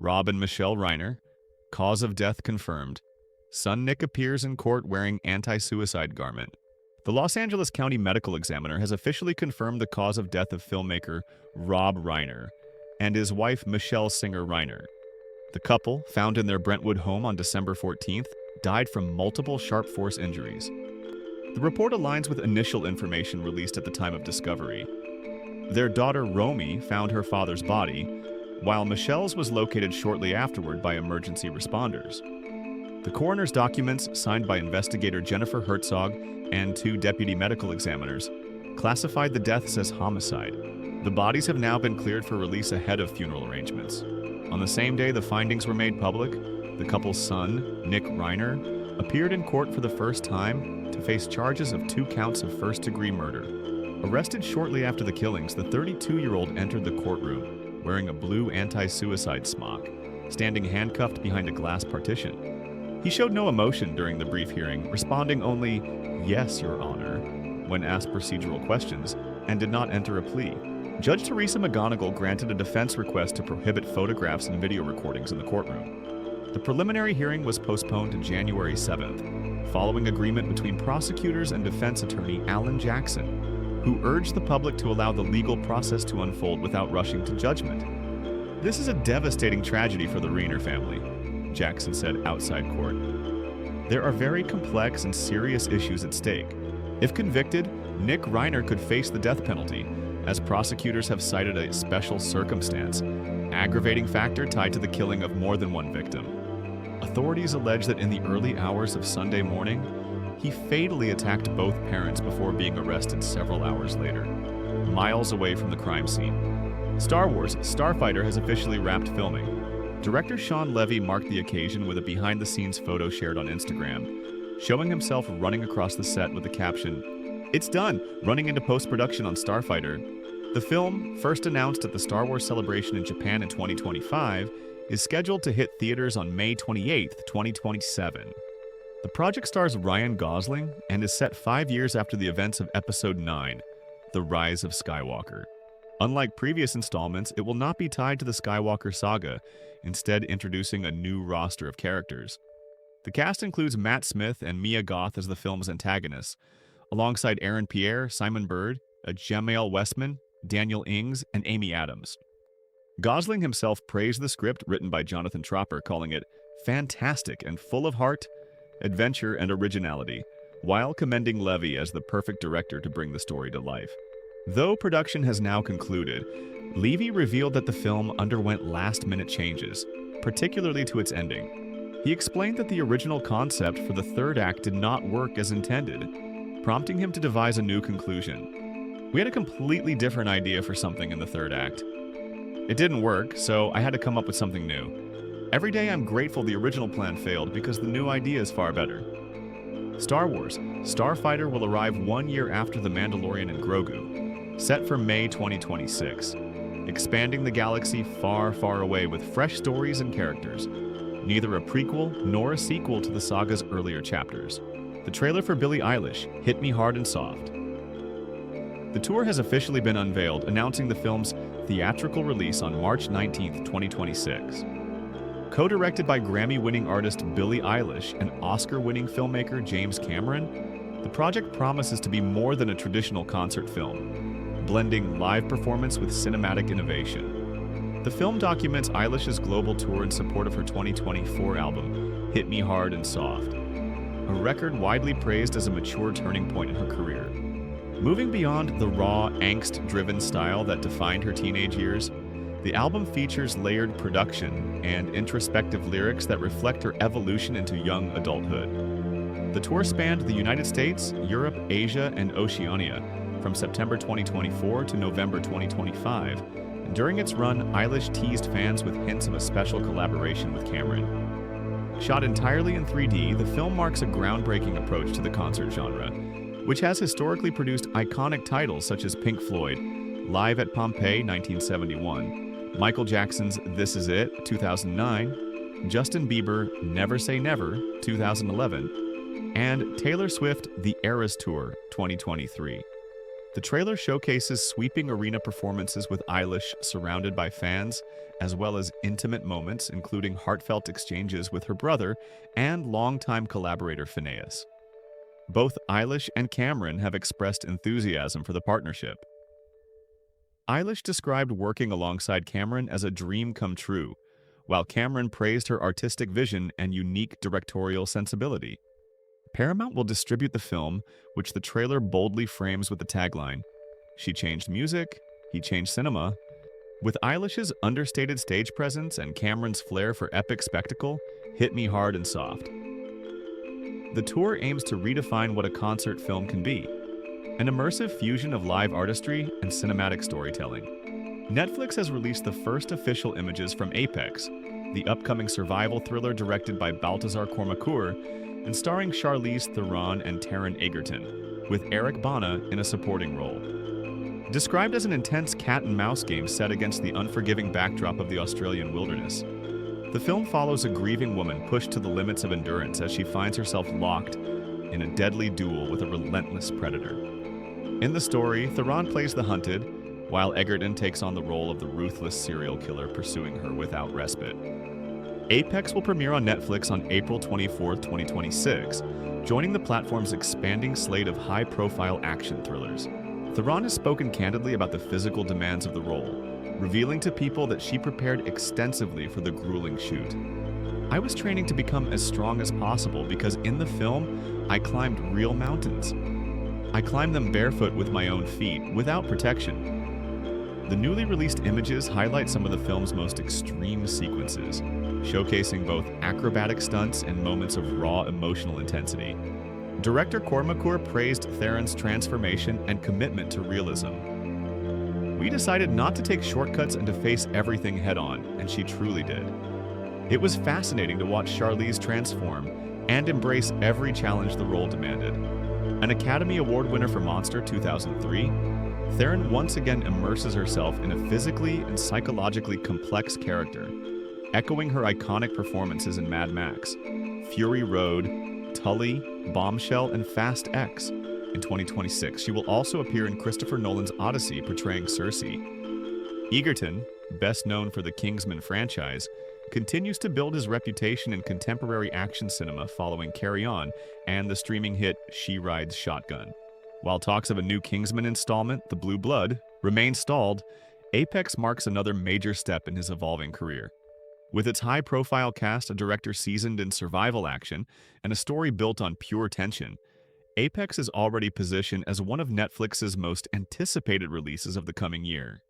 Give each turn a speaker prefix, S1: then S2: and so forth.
S1: Rob and Michelle Reiner. Cause of death confirmed. Son Nick appears in court wearing anti-suicide garment. The Los Angeles County Medical Examiner has officially confirmed the cause of death of filmmaker Rob Reiner and his wife Michelle Singer Reiner. The couple, found in their Brentwood home on December 14th, died from multiple sharp force injuries. The report aligns with initial information released at the time of discovery. Their daughter Romy found her father's body, while Michelle's was located shortly afterward by emergency responders. The coroner's documents, signed by investigator Jennifer Herzog and 2 deputy medical examiners, classified the deaths as homicide. The bodies have now been cleared for release ahead of funeral arrangements. On the same day the findings were made public, the couple's son, Nick Reiner, appeared in court for the first time to face charges of 2 counts of first-degree murder. Arrested shortly after the killings, the 32-year-old entered the courtroom wearing a blue anti-suicide smock, standing handcuffed behind a glass partition. He showed no emotion during the brief hearing, responding only, "Yes, Your Honor," when asked procedural questions, and did not enter a plea. Judge Teresa McGonigal granted a defense request to prohibit photographs and video recordings in the courtroom. The preliminary hearing was postponed to January 7th, following agreement between prosecutors and defense attorney Alan Jackson, who urged the public to allow the legal process to unfold without rushing to judgment. "This is a devastating tragedy for the Reiner family," Jackson said outside court. "There are very complex and serious issues at stake. If convicted, Nick Reiner could face the death penalty, as prosecutors have cited a special circumstance, aggravating factor tied to the killing of more than one victim. Authorities allege that in the early hours of Sunday morning, he fatally attacked both parents before being arrested several hours later, miles away from the crime scene." Star Wars Starfighter has officially wrapped filming. Director Sean Levy marked the occasion with a behind-the-scenes photo shared on Instagram, showing himself running across the set with the caption, "It's done, running into post-production on Starfighter." The film, first announced at the Star Wars Celebration in Japan in 2025, is scheduled to hit theaters on May 28, 2027. The project stars Ryan Gosling and is set 5 years after the events of Episode 9, The Rise of Skywalker. Unlike previous installments, it will not be tied to the Skywalker saga, instead introducing a new roster of characters. The cast includes Matt Smith and Mia Goth as the film's antagonists, alongside Aaron Pierre, Simon Bird, Jamael Westman, Daniel Ings, and Amy Adams. Gosling himself praised the script written by Jonathan Tropper, calling it fantastic and full of heart, adventure, and originality, while commending Levy as the perfect director to bring the story to life. Though production has now concluded, Levy revealed that the film underwent last-minute changes, particularly to its ending. He explained that the original concept for the third act did not work as intended, prompting him to devise a new conclusion. "We had a completely different idea for something in the third act. It didn't work, so I had to come up with something new. Every day I'm grateful the original plan failed because the new idea is far better." Star Wars Starfighter will arrive 1 year after The Mandalorian and Grogu, set for May 2026, expanding the galaxy far, far away with fresh stories and characters, neither a prequel nor a sequel to the saga's earlier chapters. The trailer for Billie Eilish, Hit Me Hard and Soft. The tour has officially been unveiled, announcing the film's theatrical release on March 19, 2026. Co-directed by Grammy-winning artist Billie Eilish and Oscar-winning filmmaker James Cameron, the project promises to be more than a traditional concert film, blending live performance with cinematic innovation. The film documents Eilish's global tour in support of her 2024 album, Hit Me Hard and Soft, a record widely praised as a mature turning point in her career. Moving beyond the raw, angst-driven style that defined her teenage years, the album features layered production and introspective lyrics that reflect her evolution into young adulthood. The tour spanned the United States, Europe, Asia, and Oceania from September 2024 to November 2025. And during its run, Eilish teased fans with hints of a special collaboration with Cameron. Shot entirely in 3D, the film marks a groundbreaking approach to the concert genre, which has historically produced iconic titles such as Pink Floyd, Live at Pompeii 1971, Michael Jackson's This Is It 2009, Justin Bieber Never Say Never 2011, and Taylor Swift The Eras Tour 2023. The trailer showcases sweeping arena performances with Eilish surrounded by fans, as well as intimate moments, including heartfelt exchanges with her brother and longtime collaborator Phineas. Both Eilish and Cameron have expressed enthusiasm for the partnership. Eilish described working alongside Cameron as a dream come true, while Cameron praised her artistic vision and unique directorial sensibility. Paramount will distribute the film, which the trailer boldly frames with the tagline, "She changed music, he changed cinema." With Eilish's understated stage presence and Cameron's flair for epic spectacle, hit me hard and soft. The tour aims to redefine what a concert film can be, an immersive fusion of live artistry and cinematic storytelling. Netflix has released the first official images from Apex, the upcoming survival thriller directed by Baltazar Kormakur and starring Charlize Theron and Taron Egerton, with Eric Bana in a supporting role. Described as an intense cat-and-mouse game set against the unforgiving backdrop of the Australian wilderness, the film follows a grieving woman pushed to the limits of endurance as she finds herself locked in a deadly duel with a relentless predator. In the story, Theron plays the hunted, while Egerton takes on the role of the ruthless serial killer pursuing her without respite. Apex will premiere on Netflix on April 24, 2026, joining the platform's expanding slate of high-profile action thrillers. Theron has spoken candidly about the physical demands of the role, revealing to people that she prepared extensively for the grueling shoot. "I was training to become as strong as possible because in the film, I climbed real mountains. I climbed them barefoot with my own feet, without protection." The newly released images highlight some of the film's most extreme sequences, showcasing both acrobatic stunts and moments of raw emotional intensity. Director Kormakur praised Theron's transformation and commitment to realism. "We decided not to take shortcuts and to face everything head-on, and she truly did. It was fascinating to watch Charlize transform and embrace every challenge the role demanded." An Academy Award winner for Monster 2003, Theron once again immerses herself in a physically and psychologically complex character, echoing her iconic performances in Mad Max, Fury Road, Tully, Bombshell, and Fast X. In 2026, she will also appear in Christopher Nolan's Odyssey portraying Cersei. Egerton, best known for the Kingsman franchise, continues to build his reputation in contemporary action cinema following Carry On and the streaming hit She Rides Shotgun. While talks of a new Kingsman installment, The Blue Blood, remain stalled, Apex marks another major step in his evolving career. With its high-profile cast, a director seasoned in survival action, and a story built on pure tension, Apex is already positioned as one of Netflix's most anticipated releases of the coming year.